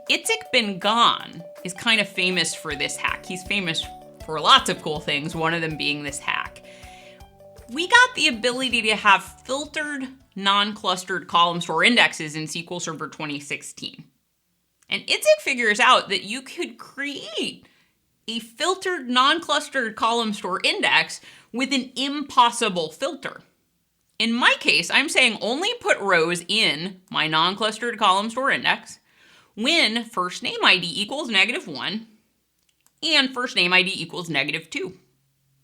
Itzik Ben Ghan is kind of famous for this hack. He's famous for lots of cool things, one of them being this hack. We got the ability to have filtered, non-clustered column store indexes in SQL Server 2016. And Itzik figures out that you could create a filtered, non-clustered column store index with an impossible filter. In my case, I'm saying only put rows in my non-clustered column store index when first name ID equals -1 and first name ID equals -2.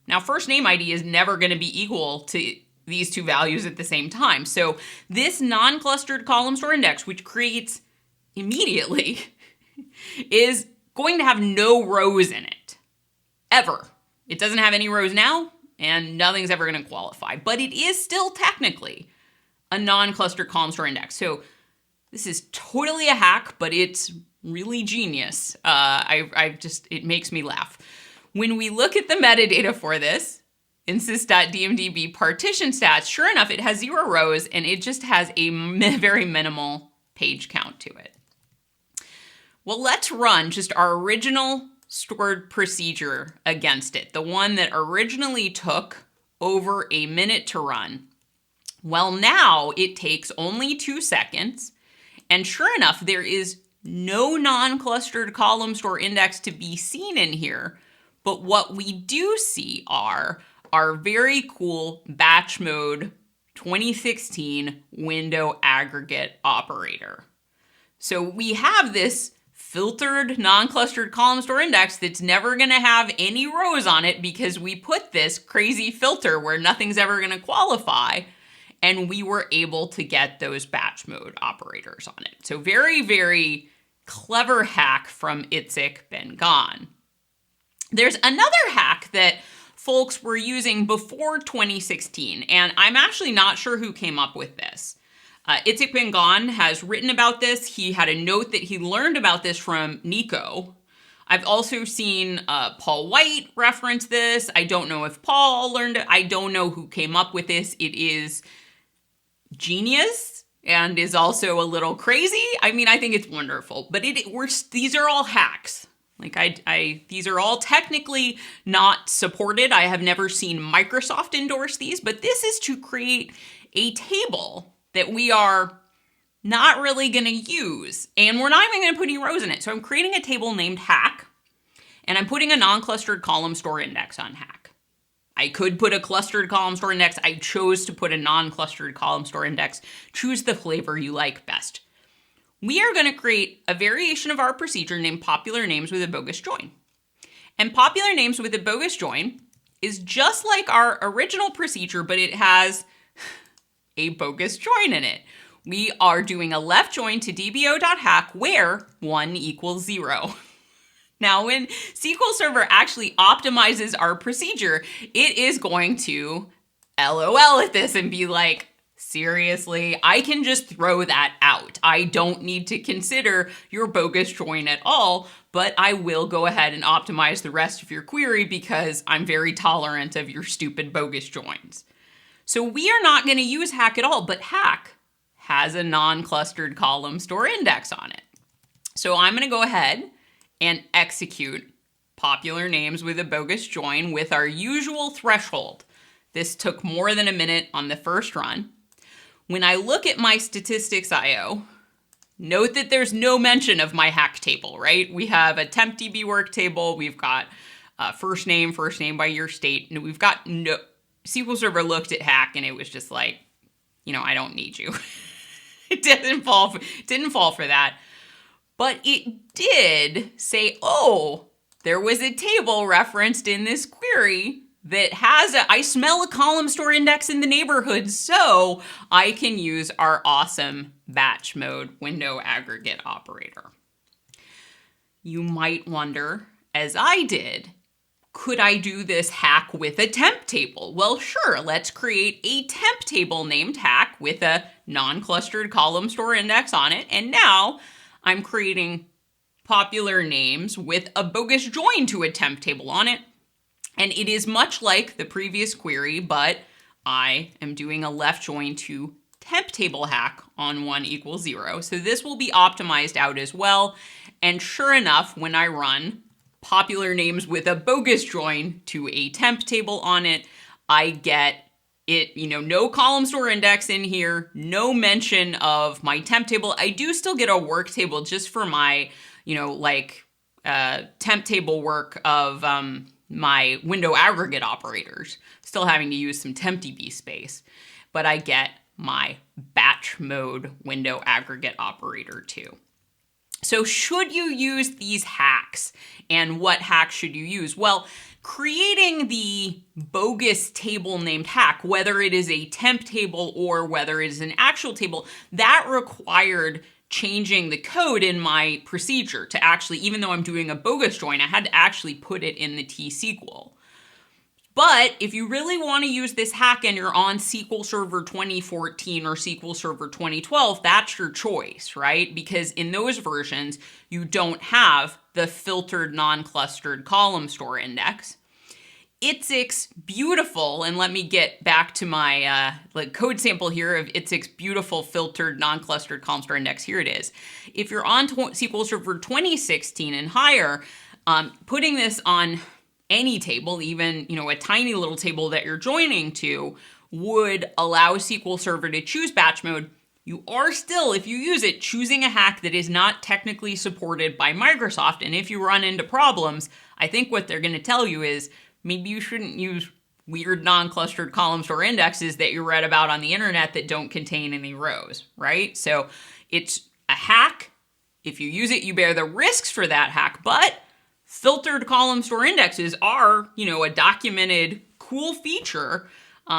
Now, first name ID is never going to be equal to these two values at the same time. So this non-clustered column store index, which creates immediately, is going to have no rows in it, ever. It doesn't have any rows now, and nothing's ever going to qualify. But it is still technically a non-clustered column store index. So this is totally a hack, but it's really genius. It makes me laugh. When we look at the metadata for this, insys.dmdb partition stats, sure enough, it has 0 rows, and it just has a very minimal page count to it. Well, let's run just our original stored procedure against it, the one that originally took over a minute to run. Well, now it takes only 2 seconds, and sure enough, there is no non-clustered column store index to be seen in here, but what we do see are our very cool batch mode 2016 window aggregate operator. So we have this filtered non-clustered column store index that's never going to have any rows on it because we put this crazy filter where nothing's ever going to qualify, and we were able to get those batch mode operators on it. So very, very clever hack from Itzik Ben Ghan. There's another hack that folks were using before 2016, and I'm actually not sure who came up with this. Itzik Ben Ghan has written about this. He had a note that he learned about this from Nico. I've also seen Paul White reference this. I don't know if Paul learned it. I don't know who came up with this. It is genius and is also a little crazy. I mean, I think it's wonderful, but these are all hacks. Like these are all technically not supported. I have never seen Microsoft endorse these, but this is to create a table that we are not really going to use, and we're not even going to put any rows in it. So I'm creating a table named hack, and I'm putting a non-clustered column store index on hack. I could put a clustered column store index. I chose to put a non-clustered column store index. Choose the flavor you like best. We are going to create a variation of our procedure named popular names with a bogus join. And popular names with a bogus join is just like our original procedure, but it has a bogus join in it. We are doing a left join to dbo.hack where 1 equals 0. Now, when SQL Server actually optimizes our procedure, it is going to LOL at this and be like, seriously, I can just throw that out. I don't need to consider your bogus join at all, but I will go ahead and optimize the rest of your query because I'm very tolerant of your stupid bogus joins. So we are not going to use hack at all, but hack has a non-clustered column store index on it. So I'm going to go ahead and execute popular names with a bogus join with our usual threshold. This took more than a minute on the first run. When I look at my statistics.io, note that there's no mention of my hack table, right? We have a tempdb work table. We've got first name by year state. And we've got no... SQL Server looked at hack and it was just like, I don't need you. It didn't fall for that. But it did say, oh, there was a table referenced in this query that has I smell a column store index in the neighborhood, so I can use our awesome batch mode window aggregate operator. You might wonder, as I did, could I do this hack with a temp table? Well, sure, let's create a temp table named hack with a non-clustered column store index on it. And now I'm creating popular names with a bogus join to a temp table on it. And it is much like the previous query, but I am doing a left join to temp table hack on 1 equals 0. So this will be optimized out as well. And sure enough, when I run popular names with a bogus join to a temp table on it, I get it, no column store index in here, no mention of my temp table. I do still get a work table just for my, temp table work of my window aggregate operators, still having to use some tempdb space, but I get my batch mode window aggregate operator too. So should you use these hacks, and what hacks should you use? Well, creating the bogus table named hack, whether it is a temp table or whether it is an actual table, that required changing the code in my procedure to actually, even though I'm doing a bogus join, I had to actually put it in the T-SQL. But if you really want to use this hack and you're on SQL Server 2014 or SQL Server 2012, that's your choice, right? Because in those versions, you don't have the filtered non-clustered column store index. Itzik's beautiful, and let me get back to my code sample here of Itzik's beautiful filtered non-clustered column store index. Here it is. If you're on SQL Server 2016 and higher, putting this on any table, even a tiny little table that you're joining to, would allow SQL Server to choose batch mode. You are still, if you use it, choosing a hack that is not technically supported by Microsoft. And if you run into problems, I think what they're going to tell you is maybe you shouldn't use weird non-clustered column store indexes that you read about on the internet that don't contain any rows, right? So it's a hack. If you use it, you bear the risks for that hack, but filtered column store indexes are, a documented cool feature.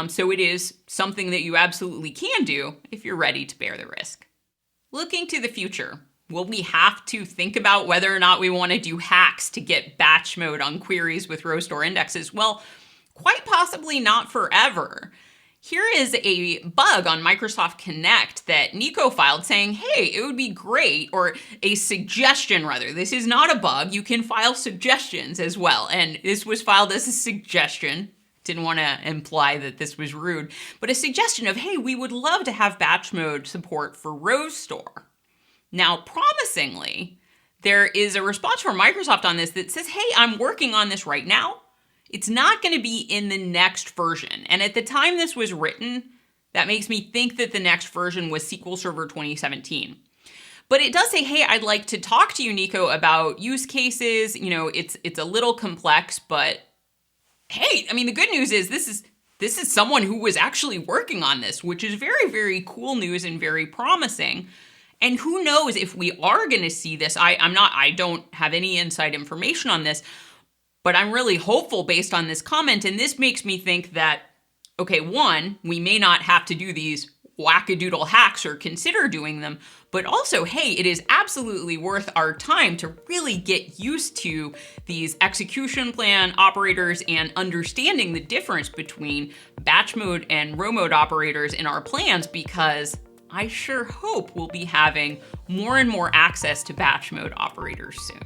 So it is something that you absolutely can do if you're ready to bear the risk. Looking to the future, will we have to think about whether or not we want to do hacks to get batch mode on queries with row store indexes? Well, quite possibly not forever. Here is a bug on Microsoft Connect that Nico filed saying, hey, it would be great, or a suggestion rather. This is not a bug. You can file suggestions as well. And this was filed as a suggestion. Didn't want to imply that this was rude, but a suggestion of, hey, we would love to have batch mode support for row store. Now, promisingly, there is a response from Microsoft on this that says, hey, I'm working on this right now. It's not going to be in the next version. And at the time this was written, that makes me think that the next version was SQL Server 2017. But it does say, hey, I'd like to talk to you, Nico, about use cases. It's a little complex, but hey, the good news is this is someone who was actually working on this, which is very, very cool news and very promising. And who knows if we are going to see this. I don't have any inside information on this, but I'm really hopeful based on this comment, and this makes me think that, okay, one, we may not have to do these wackadoodle hacks or consider doing them, but also, hey, it is absolutely worth our time to really get used to these execution plan operators and understanding the difference between batch mode and row mode operators in our plans, because I sure hope we'll be having more and more access to batch mode operators soon.